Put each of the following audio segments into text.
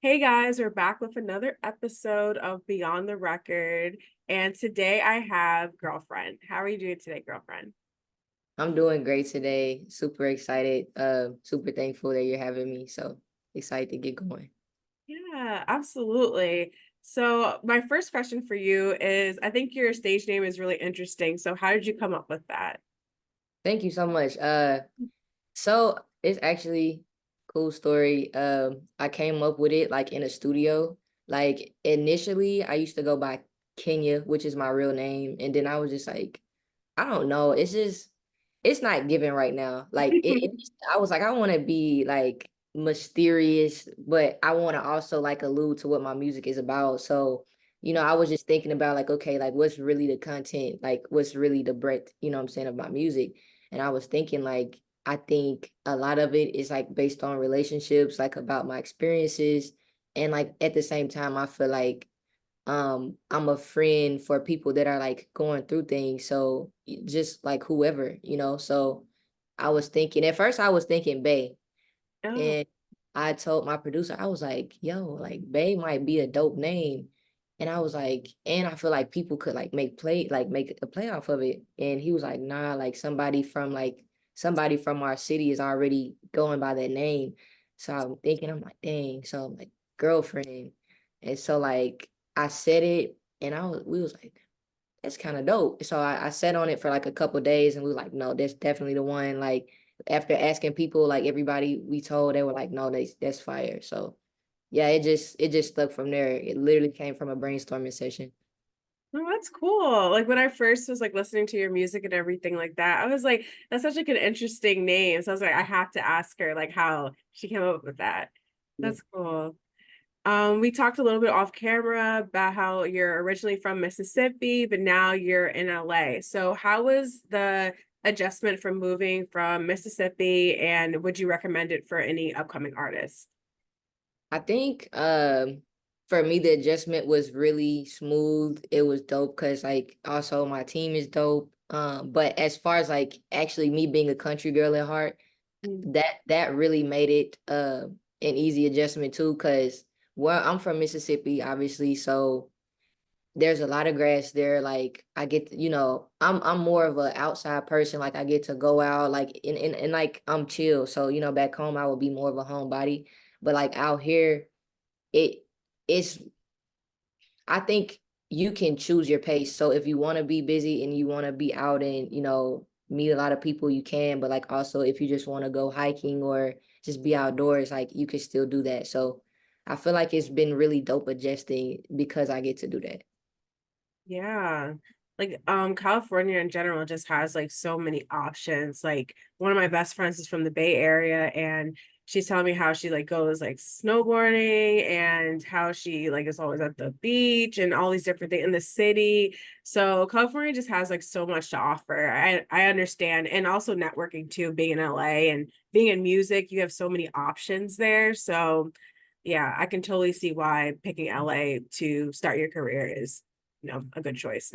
Hey guys, we're back with another episode of Beyond the Record. And today I have Girlfriend. How are you doing today, girlfriend? I'm doing great today. Super excited. Super thankful that you're having me. So excited to get going. Yeah, absolutely. So, my first question for you is I think your stage name is really interesting. So, how did you come up with that? Thank you so much. So it's actually cool story. I came up with it like in a studio. Like initially I used to go by Kenya, which is my real name, and then I was just like, I don't know. It's not giving right now. I was like, I want to be like mysterious, but I want to also like allude to what my music is about. So, I was just thinking about like, okay, like what's really the content, like what's really the breadth, what I'm saying, of my music. And I was thinking like, I think a lot of it is like based on relationships, like about my experiences. And like at the same time, I feel like I'm a friend for people that are like going through things, so just like whoever, so I was thinking at first, I was thinking Bay, Oh, and I told my producer, I was like, yo, like Bay might be a dope name. And I was like, and I feel like people could like make a play off of it. And he was like, nah, like somebody from our city is already going by that name. So I'm thinking, I'm like, dang. So I'm like, girlfriend. And so like I said it, and we was like, that's kind of dope. So I sat on it for like a couple of days, and we were like, no, that's definitely the one. Like after asking people, like everybody we told, they were like, no, that's fire. So yeah, it just stuck from there. It literally came from a brainstorming session. no, that's cool. Like when I first was like listening to your music and everything like that, I was like, that's such like an interesting name. So I was like, I have to ask her like how she came up with that. Yeah. That's cool. We talked a little bit off camera about how you're originally from Mississippi, but now you're in LA. So how was the adjustment from moving from Mississippi, and would you recommend it for any upcoming artists? I think for me the adjustment was really smooth. It was dope because like also my team is dope. But as far as like actually me being a country girl at heart, Mm. that really made it an easy adjustment too, because well, I'm from Mississippi, obviously, so there's a lot of grass there. Like I get I'm more of an outside person. Like I get to go out, like and like I'm chill. So back home I would be more of a homebody, but like out here it it's I think you can choose your pace. So if you want to be busy and you want to be out and, meet a lot of people, you can. But like also if you just want to go hiking or just be outdoors, like you can still do that. So I feel like it's been really dope adjusting because I get to do that. Yeah. Like California in general just has like so many options. Like one of my best friends is from the Bay Area, and she's telling me how she like goes like snowboarding and how she like is always at the beach and all these different things in the city. So California just has like so much to offer. I understand, and also networking too, being in LA and being in music, you have so many options there. So yeah, I can totally see why picking LA to start your career is a good choice.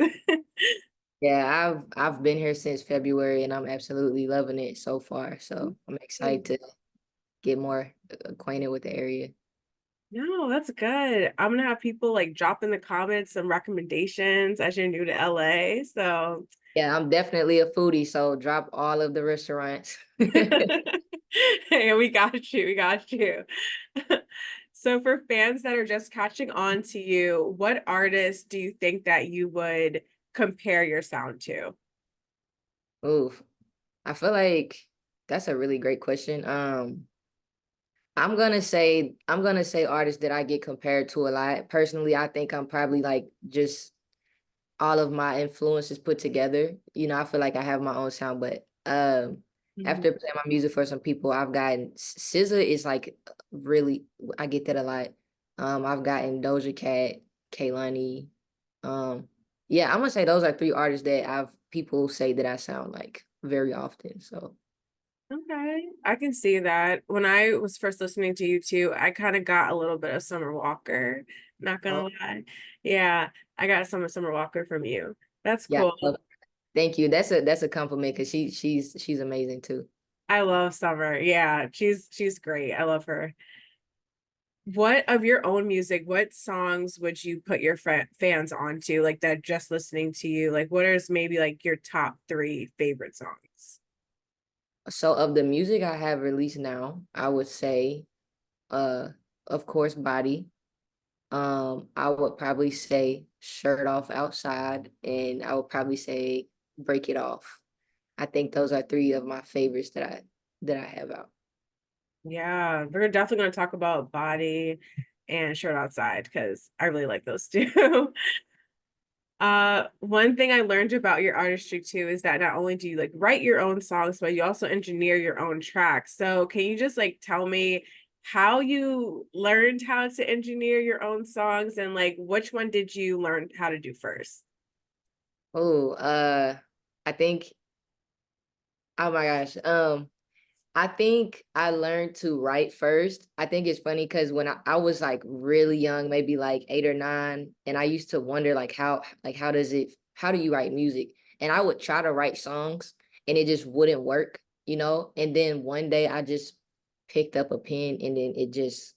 Yeah, I've been here since February and I'm absolutely loving it so far. So I'm excited to get more acquainted with the area. No, that's good. I'm gonna have people like drop in the comments some recommendations as you're new to LA. So, Yeah, I'm definitely a foodie, so drop all of the restaurants. hey, we got you. We got you. So, for fans that are just catching on to you, what artists do you think that you would compare your sound to? Oof. I feel like that's a really great question. I'm gonna say artists that I get compared to a lot. Personally, I think I'm probably like just all of my influences put together. I feel like I have my own sound, but Mhm. after playing my music for some people, I've gotten SZA is like really I get that a lot. I've gotten Doja Cat, Kaylani. Um, yeah, I'm gonna say those are three artists that I've people say that I sound like very often. So Okay, I can see that. When I was first listening to you too, I kind of got a little bit of Summer Walker, not oh, gonna lie. Yeah, I got some of Summer Walker from you. That's yeah, cool. thank you. That's a compliment because she's amazing too. I love Summer. Yeah, she's great. I love her. what of your own music, what songs would you put your fans onto, like that just listening to you? Like, what is maybe like your top three favorite songs? So of the music I have released now, I would say, uh, of course, Body. I would probably say Shirt Off Outside, and I would probably say Break It Off. I think those are three of my favorites that I have out. Yeah, we're definitely going to talk about Body and Shirt Outside because I really like those two. One thing I learned about your artistry too is that not only do you like write your own songs, but you also engineer your own tracks. So can you just like tell me how you learned how to engineer your own songs and like which one did you learn how to do first? Oh, I think, oh my gosh. I think I learned to write first. I think it's funny because when I was like really young, maybe like 8 or 9, and I used to wonder how do you write music? And I would try to write songs and it just wouldn't work, you know? And then one day I just picked up a pen and then it just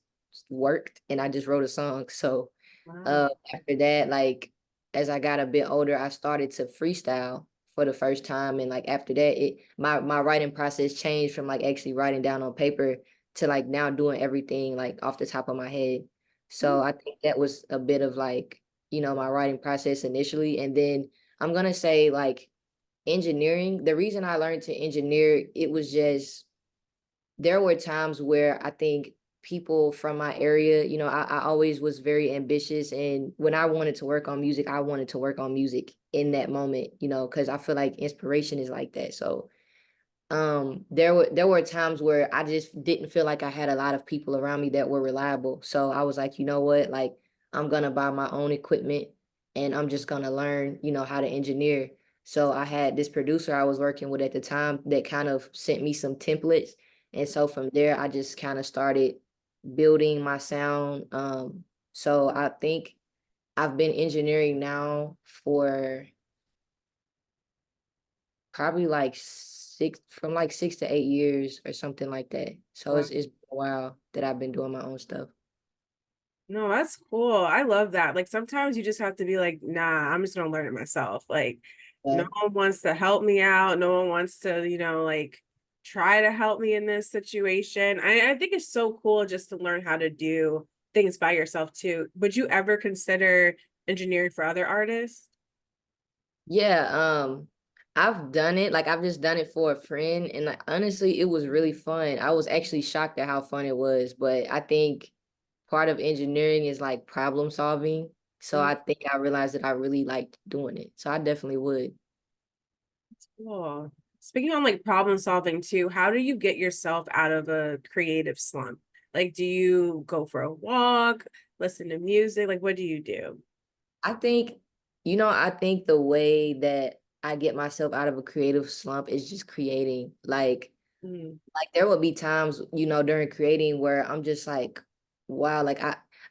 worked and I just wrote a song. So Wow. after that, like as I got a bit older, I started to freestyle for the first time. And like after that, my writing process changed from like actually writing down on paper to like now doing everything like off the top of my head. So I think that was a bit of like, my writing process initially. And then I'm gonna say like engineering. The reason I learned to engineer, it was just there were times where I think people from my area, I always was very ambitious. And when I wanted to work on music, I wanted to work on music in that moment, because I feel like inspiration is like that. So there were times where I just didn't feel like I had a lot of people around me that were reliable. So I was like, you know what, like I'm gonna buy my own equipment and I'm just gonna learn, how to engineer. So I had this producer I was working with at the time that kind of sent me some templates. And so from there I just kind of started building my sound. So I think I've been engineering now for probably like 6 to 8 years or something like that. So Wow. it's been a while that I've been doing my own stuff. No, that's cool. I love that. Like sometimes you just have to be like, nah, I'm just gonna learn it myself. Like no Yeah. one wants to help me out. No one wants to, like try to help me in this situation. I think it's so cool just to learn how to do things by yourself too. Would you ever consider engineering for other artists? Yeah, I've done it. Like I've just done it for a friend, and like honestly, it was really fun. I was actually shocked at how fun it was, but I think part of engineering is like problem solving. So Mm, I think I realized that I really liked doing it. So I definitely would. cool. Speaking on like problem solving too, how do you get yourself out of a creative slump? Like, do you go for a walk, listen to music? Like, what do you do? I think, I think the way that I get myself out of a creative slump is just creating. Mm, Like there will be times, during creating where I'm just like, wow, like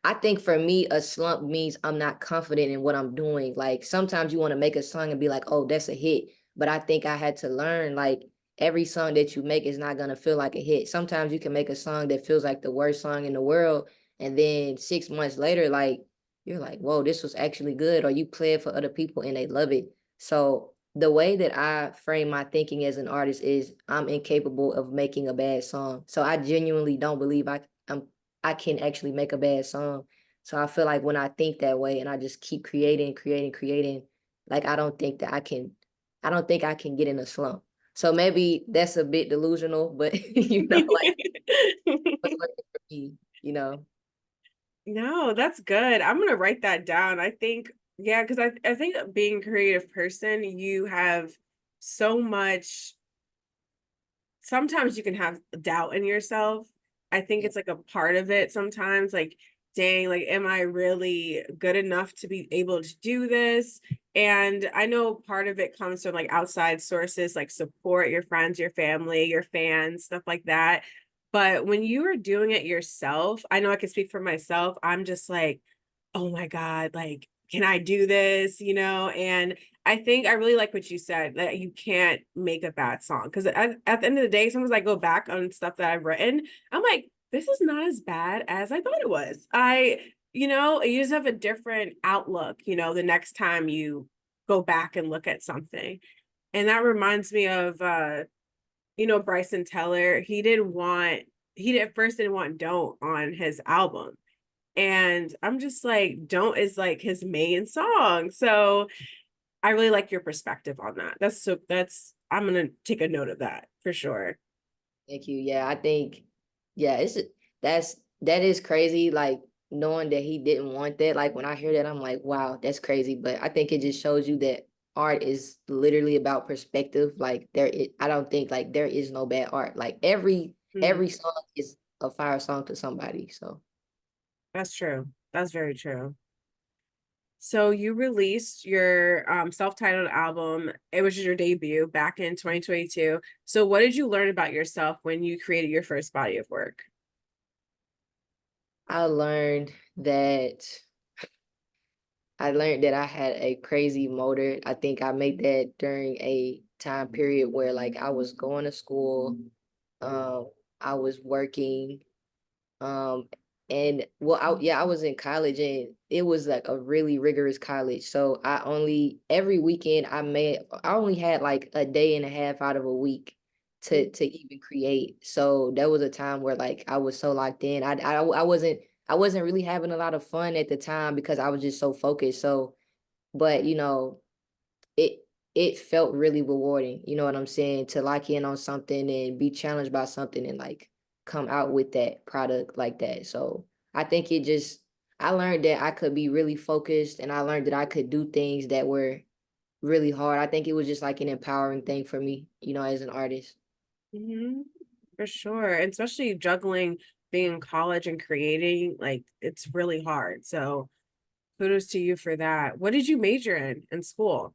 I think for me, a slump means I'm not confident in what I'm doing. Like sometimes you want to make a song and be like, oh, that's a hit. But I think I had to learn like every song that you make is not gonna feel like a hit. Sometimes you can make a song that feels like the worst song in the world, and then 6 months later, like you're like, whoa, this was actually good, or you play it for other people and they love it. So the way that I frame my thinking as an artist is I'm incapable of making a bad song. So I genuinely don't believe I can actually make a bad song. So I feel like when I think that way and I just keep creating, creating, creating, like I don't think I can get in a slump. So maybe that's a bit delusional, but like what's working for me, you know. No, that's good. I'm gonna write that down. I think, yeah, because I think being a creative person, you have so much. Sometimes you can have doubt in yourself. I think Yeah. it's like a part of it sometimes, like, dang, like, am I really good enough to be able to do this? And I know part of it comes from like outside sources, like support, your friends, your family, your fans, stuff like that. But when you are doing it yourself, I know I can speak for myself. I'm just like, oh my God, like, can I do this? And I think I really like what you said that you can't make a bad song because at the end of the day, sometimes I go back on stuff that I've written. I'm like, this is not as bad as I thought it was. You just have a different outlook, the next time you go back and look at something. And that reminds me of Bryson Teller. He at first didn't want Don't on his album. And I'm just like, Don't is like his main song. So I really like your perspective on that. I'm gonna take a note of that for sure. Thank you. Yeah, I think, yeah, that is crazy. Like knowing that he didn't want that. Like when I hear that, I'm like, wow, that's crazy. But I think it just shows you that art is literally about perspective. Like I don't think like there is no bad art. Like Hmm. every song is a fire song to somebody. So That's true. That's very true. So you released your self-titled album. It was your debut back in 2022. So what did you learn about yourself when you created your first body of work? I learned that I learned that I had a crazy motor. I think I made that during a time period where like I was going to school, um, I was working, um, and well, I was in college and it was like a really rigorous college. So every weekend I only had like a day and a half out of a week to even create. So there was a time where like I was so locked in. I wasn't really having a lot of fun at the time because I was just so focused. So, but it it felt really rewarding, you know what I'm saying, to lock in on something and be challenged by something and like come out with that product like that. So I think I learned that I could be really focused and I learned that I could do things that were really hard. I think it was just like an empowering thing for me, as an artist. Hmm. For sure. And especially juggling being in college and creating, like it's really hard. So kudos to you for that. What did you major in school?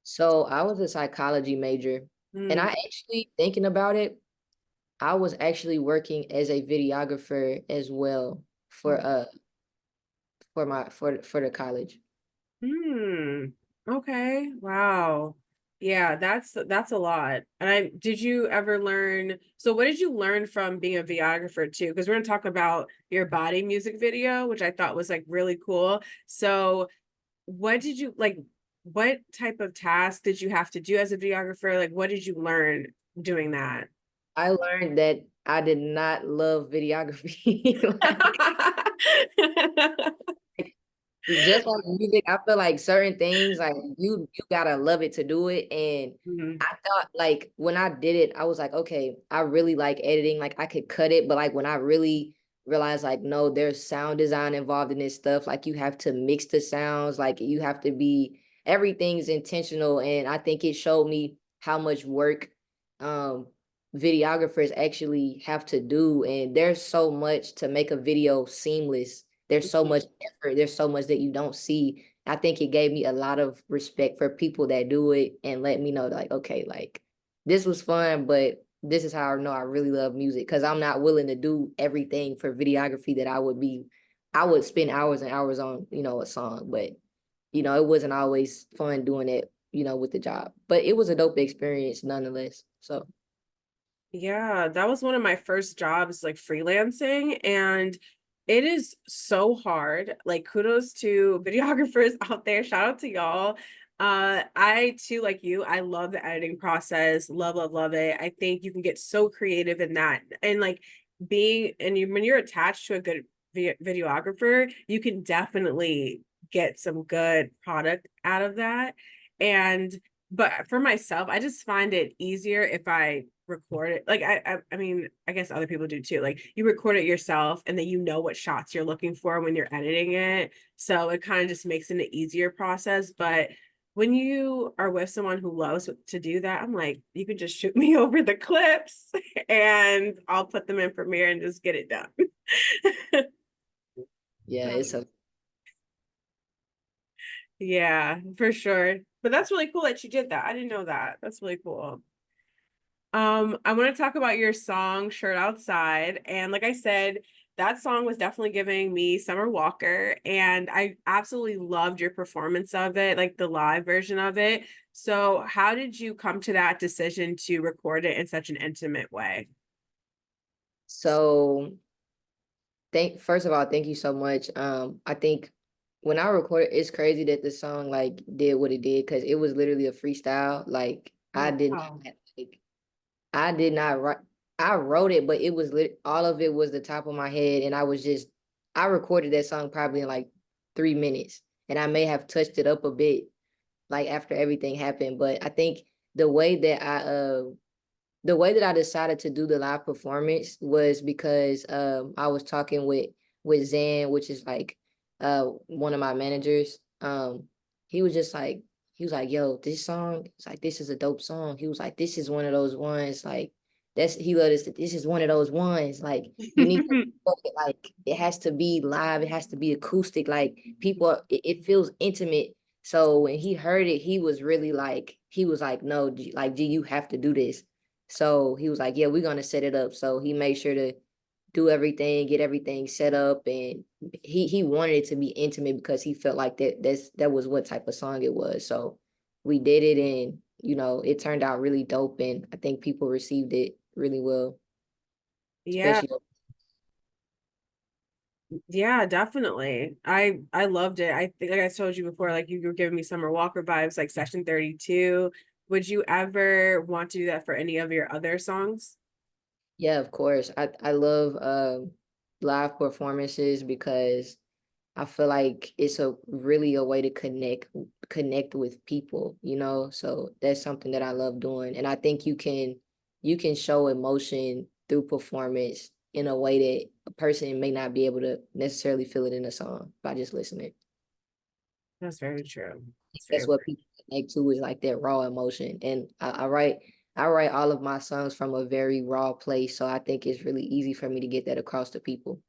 So I was a psychology major and I Mm. actually thinking about it, I was actually working as a videographer as well for the college. Hmm. Okay. Wow. Yeah, that's a lot. And I did you ever learn, so what did you learn from being a videographer too? Because we're gonna talk about your body music video, which I thought was like really cool. So what did you like, what type of task did you have to do as a videographer? Like what did you learn doing that? I learned that I did not love videography. Just like music, I feel like certain things, like you gotta love it to do it. And Mhm. I thought like when I did it, I was like, okay, I really like editing. Like I could cut it, but like when I really realized like no, there's sound design involved in this stuff. Like you have to mix the sounds, like you have to be everything's intentional. And I think it showed me how much work um videographers actually have to do. And there's so much to make a video seamless. There's so much effort. There's so much that you don't see. I think it gave me a lot of respect for people that do it and let me know like, okay, like this was fun, but this is how I know I really love music because I'm not willing to do everything for videography that I would spend hours and hours on, a song, but it wasn't always fun doing it, with the job, but it was a dope experience nonetheless. So Yeah, that was one of my first jobs, like freelancing, and it is so hard. Like, kudos to videographers out there. Shout out to y'all. I too, like you, I love the editing process. Love, love, love it. I think you can get so creative in that. And like when you're attached to a good videographer, you can definitely get some good product out of that. And but for myself, I just find it easier if I record it. Like I mean, I guess other people do too. Like you record it yourself and then you know what shots you're looking for when you're editing it. So it kind of just makes it an easier process. But when you are with someone who loves to do that, I'm like, you could just shoot me over the clips and I'll put them in Premiere and just get it done. yeah, it's a Yeah, for sure. But that's really cool that you did that. I didn't know that. That's really cool. I want to talk about your song Shirt Outside. And like I said, that song was definitely giving me Summer Walker, and I absolutely loved your performance of it, like the live version of it. So, how did you come to that decision to record it in such an intimate way? so. First of all, thank you so much. I think when I recorded, it's crazy that the song like did what it did because it was literally a freestyle. Like I Oh, did not wow. like I did not write. I wrote it, but it was all of it was the top of my head, and I recorded that song probably in like 3 minutes, and I may have touched it up a bit like after everything happened. But I think the way that I decided to do the live performance was because I was talking with Zan, which is like one of my managers. He was just like he was like, yo, this song, it's like this is a dope song. He was like, this is one of those ones, like he let us this is one of those ones. Like you need to like it has to be live, it has to be acoustic, like it feels intimate. So when he heard it, he was like, no, like, do you have to do this? So he was like, yeah, we're gonna set it up. So he made sure to do everything, get everything set up, and he wanted it to be intimate because he felt like that was what type of song it was. So we did it, and it turned out really dope, and I think people received it really well, Yeah, especially. yeah, definitely. I loved it. I think like I told you before, like you were giving me Summer Walker vibes, like Session 32. Would you ever want to do that for any of your other songs? Yeah, of course. I love live performances because I feel like it's a way to connect with people. So that's something that I love doing. And I think you can show emotion through performance in a way that a person may not be able to necessarily feel it in a song by just listening. That's very true. That's That's very, what people connect to is like that raw emotion. And I write all of my songs from a very raw place. So I think it's really easy for me to get that across to people.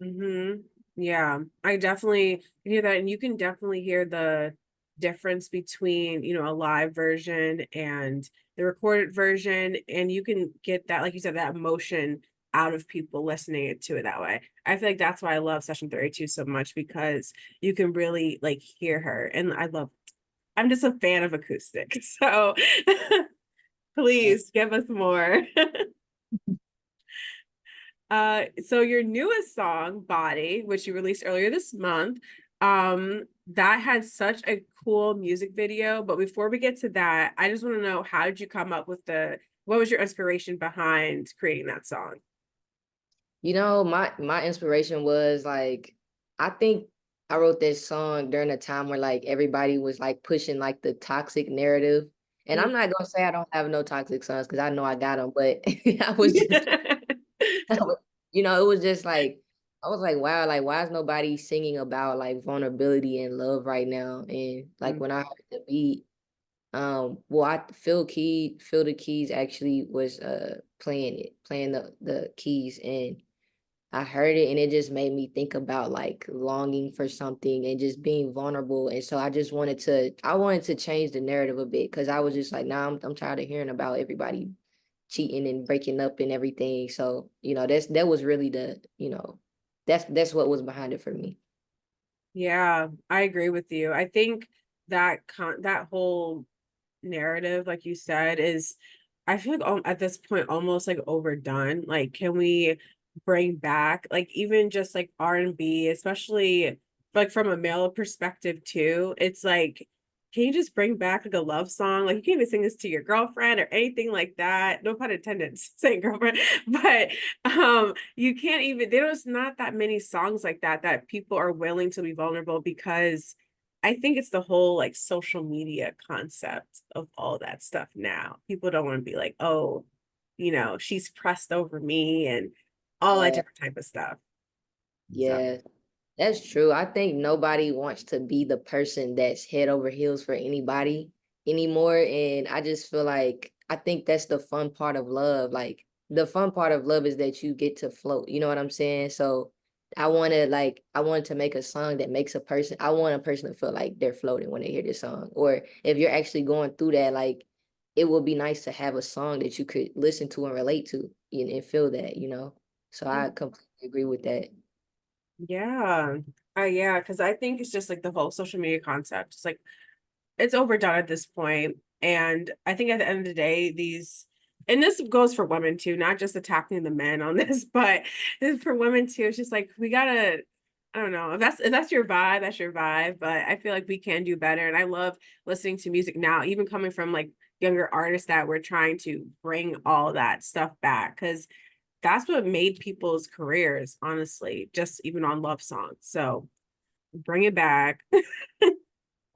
mm-hmm. Yeah, I definitely hear that, and you can definitely hear the difference between, a live version and the recorded version, and you can get that, like you said, that emotion out of people listening to it that way. I feel like that's why I love Session 32 so much because you can really like hear her, and I'm just a fan of acoustic, so please give us more. So your newest song, Body, which you released earlier this month, that had such a cool music video. But before we get to that, I just want to know, how did you come up with what was your inspiration behind creating that song? My inspiration was like, I think I wrote this song during a time where like everybody was like pushing like the toxic narrative. And I'm not gonna say I don't have no toxic sons because I know I got them, but I was just, it was just like I was like, wow, like why is nobody singing about like vulnerability and love right now? And like when I heard the beat, well, I Phil the keys actually was playing the keys, and I heard it and it just made me think about like longing for something and just being vulnerable. And so I wanted to change the narrative a bit because I was just like, nah, I'm tired of hearing about everybody cheating and breaking up and everything. So, that was really that's what was behind it for me. Yeah, I agree with you. I think that whole narrative, like you said, is I feel like at this point almost like overdone. Like, can we bring back like even just like R&B, especially like from a male perspective too? It's like, can you just bring back like a love song? Like you can't even sing this to your girlfriend or anything like that. No pun intended, saying girlfriend, but you can't even there's not that many songs like that people are willing to be vulnerable because I think it's the whole like social media concept of all that stuff now. People don't want to be like, oh, she's pressed over me and all that Yeah, different type of stuff. So, yeah. That's true. I think nobody wants to be the person that's head over heels for anybody anymore. And I just feel like I think that's the fun part of love. Like the fun part of love is that you get to float. You know what I'm saying? So I wanted to make a song that makes I want a person to feel like they're floating when they hear this song. Or if you're actually going through that, like it would be nice to have a song that you could listen to and relate to and feel that. So I completely agree with that. yeah. Yeah, because I think it's just like the whole social media concept. It's like it's overdone at this point. And I think at the end of the day, these and this goes for women too, not just attacking the men on this, but for women too. It's just like we gotta, I don't know, if that's your vibe, that's your vibe. But I feel like we can do better. And I love listening to music now, even coming from like younger artists that we're trying to bring all that stuff back. Cause that's what made people's careers, honestly, just even on love songs. So bring it back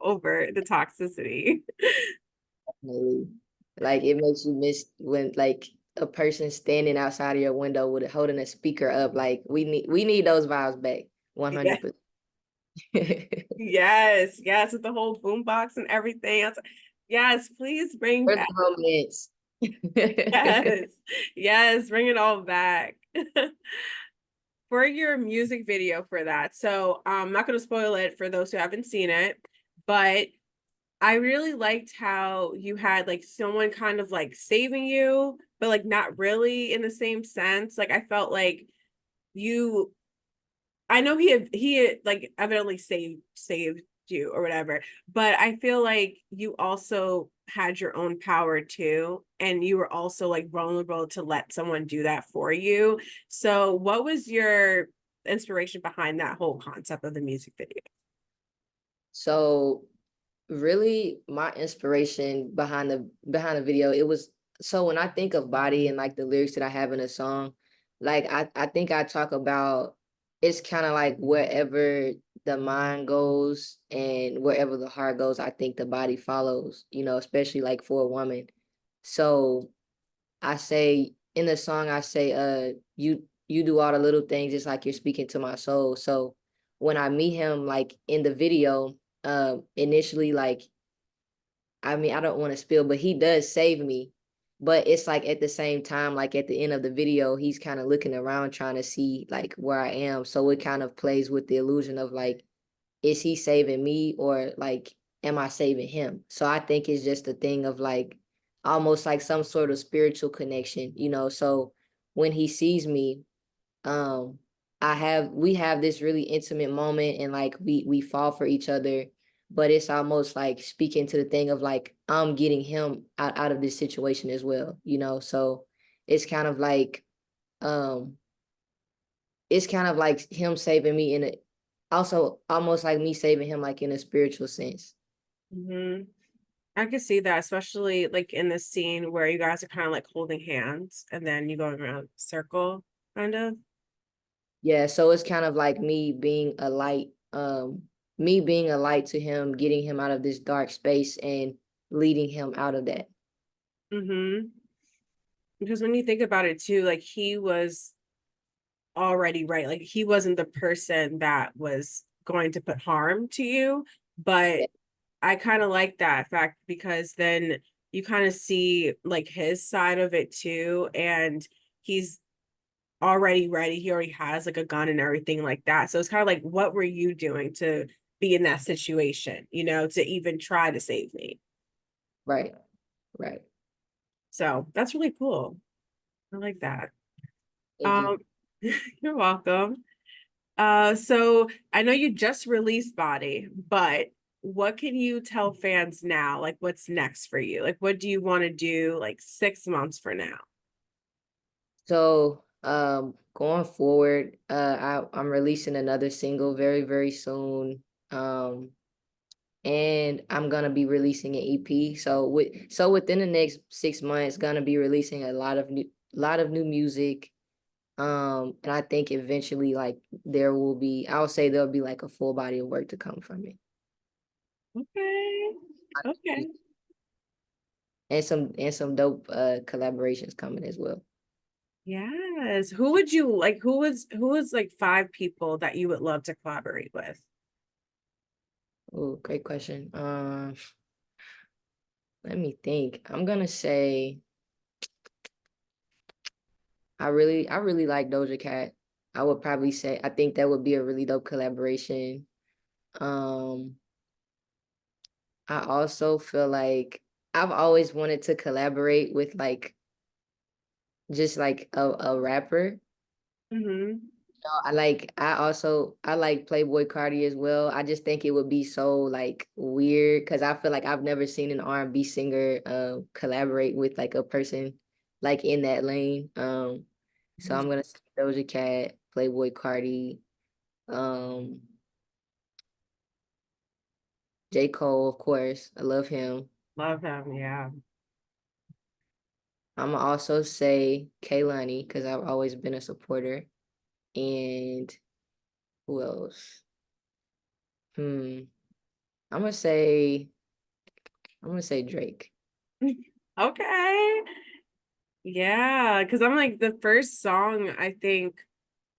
over the toxicity. Definitely. Like it makes you miss when like a person standing outside of your window with holding a speaker up. Like we need those vibes back. Yeah. 100%. Yes, yes, with the whole boombox and everything. Yes, please bring Where's back. the romance? Yes, yes, bring it all back. For your music video for that. So I'm not going to spoil it for those who haven't seen it, but I really liked how you had like someone kind of like saving you, but like not really in the same sense. Like I felt like you I know he had like evidently saved you or whatever, but I feel like you also had your own power too, and you were also like vulnerable to let someone do that for you. So, what was your inspiration behind that whole concept of the music video? So really my inspiration behind the video, it was so when I think of body and like the lyrics that I have in a song, like I think I talk about it's kind of like wherever the mind goes and wherever the heart goes, I think the body follows, especially like for a woman. So I say in the song, I say, you do all the little things, it's like you're speaking to my soul. So when I meet him, like in the video, initially, like, I mean, I don't want to spill, but he does save me. But it's like at the same time, like at the end of the video, he's kind of looking around trying to see like where I am. So it kind of plays with the illusion of like, is he saving me or like am I saving him? So I think it's just a thing of like almost like some sort of spiritual connection. So when he sees me, um we have this really intimate moment and like we fall for each other, but it's almost like speaking to the thing of like I'm getting him out of this situation as well. So it's kind of like um it's kind of like him saving me in a also almost like me saving him like in a spiritual sense. Mm-hmm. I could see that, especially like in this scene where you guys are kind of like holding hands and then you going around circle, kind of. Yeah, so it's kind of like me being a light to him, getting him out of this dark space and leading him out of that. Mm-hmm. Because when you think about it too, like he was already right. Like he wasn't the person that was going to put harm to you. But Yeah, I kind of like that fact because then you kind of see like his side of it too. And he's already ready. He already has like a gun and everything like that. So it's kind of like, what were you doing to be in that situation, to even try to save me? right, right. So that's really cool. I like that. Thank you. Um, you're welcome. So I know you just released Body, but what can you tell fans now? Like, what's next for you? Like, what do you want to do like 6 months for now? So, going forward, I'm releasing another single very, very soon. Um, and I'm gonna be releasing an EP. So within the next 6 months, gonna be releasing a lot of new music. And I think eventually, like I'll say there'll be like a full body of work to come from it. Okay. Okay. And some dope collaborations coming as well. Yes. Who would you like? Who was like 5 people that you would love to collaborate with? Oh, great question. Let me think. I'm gonna say I really like Doja Cat. I would probably say I think that would be a really dope collaboration. Um, I also feel like I've always wanted to collaborate with like just like a rapper. Mm-hmm. I like Playboy Cardi as well. I just think it would be so like weird because I feel like I've never seen an R&B singer collaborate with like a person like in that lane. So I'm gonna say Doja Cat, Playboy Cardi, um, J. Cole, of course. I love him. Love him, yeah. I'm gonna also say Kaylani because I've always been a supporter. And who else? Hmm. I'm gonna say Drake. Okay. Yeah, because I'm like the first song, I think,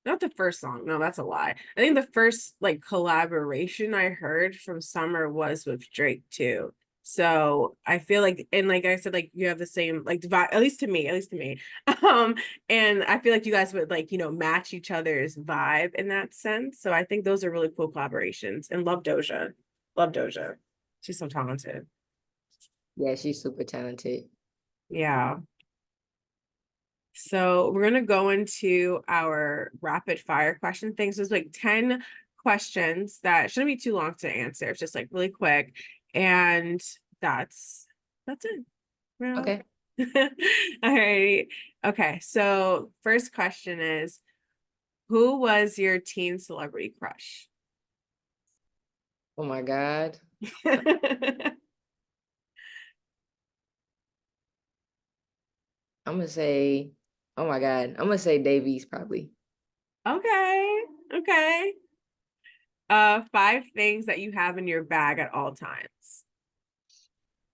not the first song, no, that's a lie. I think the first like collaboration I heard from Summer was with Drake too. So I feel like, and like I said, like you have the same like vibe, at least to me. Um, and I feel like you guys would like, match each other's vibe in that sense. So I think those are really cool collaborations. And love Doja. Love Doja. She's so talented. Yeah, she's super talented. Yeah. So we're gonna go into our rapid fire question things. So it's like 10 questions that shouldn't be too long to answer. It's just like really quick. And that's it. Well, Okay. all right. Okay. So first question is, who was your teen celebrity crush? Oh my God. I'm gonna say, oh my God. I'm gonna say Davies probably. Okay. Okay. Five things that you have in your bag at all times.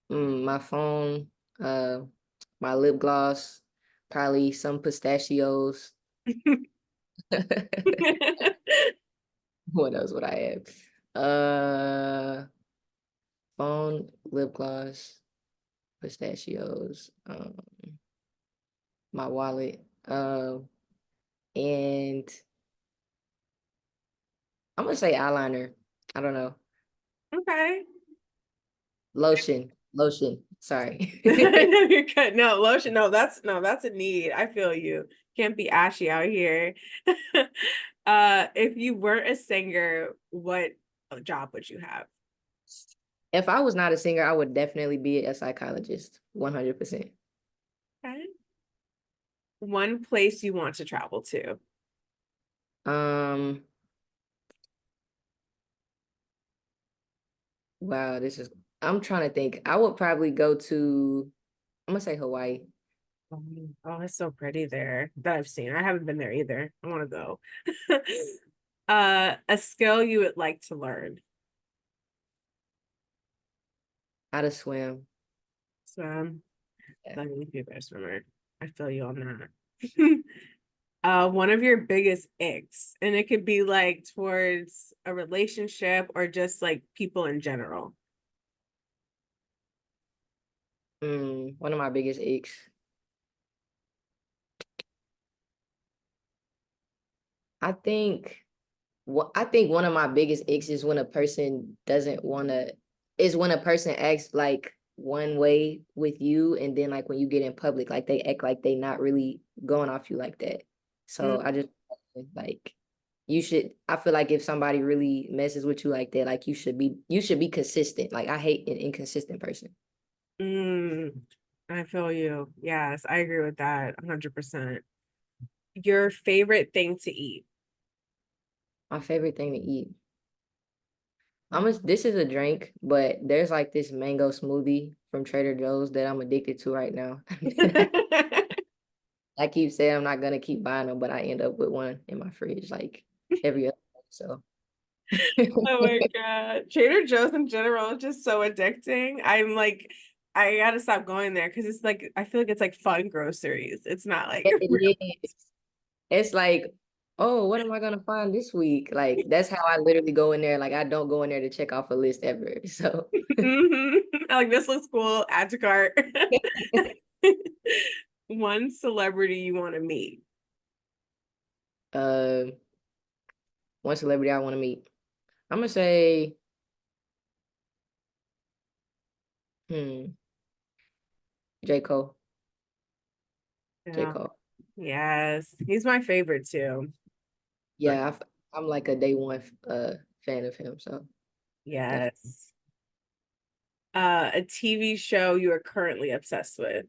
My phone, uh, my lip gloss, probably some pistachios. What else would I have? Phone, lip gloss, pistachios, my wallet, and I'm gonna say eyeliner. I don't know. Okay. Lotion. Sorry. I know you're good. No, lotion. No, that's a need. I feel you. Can't be ashy out here. If you weren't a singer, what job would you have? If I was not a singer, I would definitely be a psychologist, 100%. Okay. One place you want to travel to. Um, wow, I'm trying to think. I would probably go to, I'm gonna say Hawaii. Oh, it's so pretty there that I've seen. I haven't been there either. I want to go. A skill you would like to learn. How to swim. Swim. Yeah. Let me be a better swimmer. I feel you on that. One of your biggest icks, and it could be like towards a relationship or just like people in general. One of my biggest aches. I think I think one of my biggest icks is when a person doesn't want to is when a person acts like one way with you and then like when you get in public like they act like they not really going off you like that. So I just like I feel like if somebody really messes with you like that, like you should be consistent. Like I hate an inconsistent person. Mm, I feel you. Yes, I agree with that 100%. Your favorite thing to eat. My favorite thing to eat. This is a drink, but there's like this mango smoothie from Trader Joe's that I'm addicted to right now. I keep saying I'm not gonna keep buying them, but I end up with one in my fridge like every other day. So Oh my God. Trader Joe's in general is just so addicting. I'm like, I gotta stop going there because it's like I feel like it's like fun groceries. It's not like it is. It's like, oh, what am I gonna find this week? Like that's how I literally go in there. Like I don't go in there to check off a list ever. So Mhm. Like this looks cool. Add to cart. One celebrity you want to meet. uh one celebrity I want to meet. I'm gonna say, hmm, J. Cole. J. Yeah. Cole. Yes. He's my favorite too. But Yeah, I'm like a day one fan of him. So definitely. yes. A TV show you are currently obsessed with.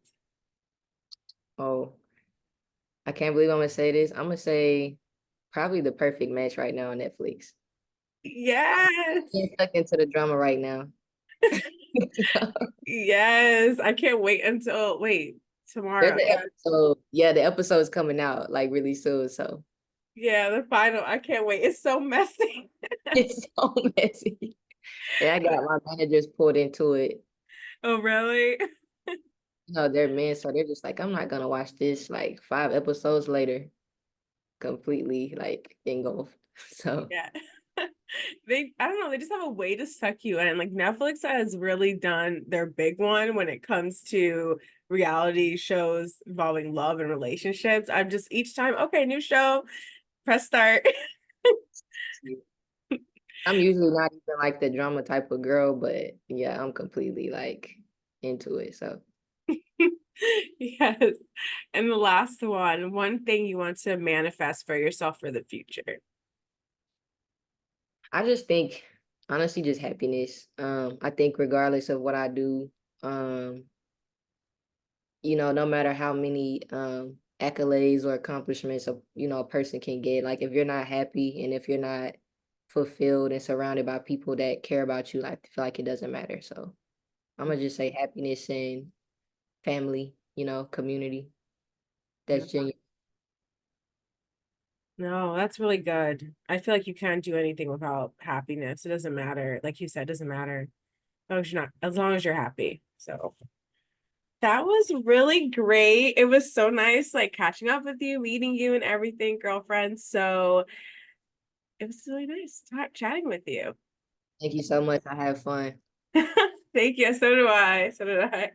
Oh, I can't believe I'm gonna say this. I'm gonna say probably The Perfect Match right now on Netflix. I'm Yes. getting stuck into the drama right now. Yes. I can't wait until wait, There's tomorrow. an Yeah. episode. Yeah, the episode's coming out like really soon. So Yeah, the final. I can't wait. It's so messy. it's so messy. And I got my managers pulled into it. Oh, really? They're men, so they're just like, I'm not gonna watch this like 5 episodes later, completely like engulfed. So Yeah. I don't know, they just have a way to suck you in. Like Netflix has really done their big one when it comes to reality shows involving love and relationships. I'm just each time, okay, new show, press start. I'm usually not even like the drama type of girl, but yeah, I'm completely like into it. So Yes. And the last one thing you want to manifest for yourself for the future. I just think honestly just happiness. I think regardless of what I do, um, no matter how many accolades or accomplishments a person can get, like if you're not happy and if you're not fulfilled and surrounded by people that care about you, like, I feel like it doesn't matter. So I'm gonna just say happiness and family, community. No, That's genuine. no, that's really good. I feel like you can't do anything without happiness. It doesn't matter. Like you said, it doesn't matter. As long as you're happy. So that was really great. It was so nice like catching up with you, meeting you and everything, girlfriend. So it was really nice chatting with you. Thank you so much. I had fun. Thank you. So do I. So did I.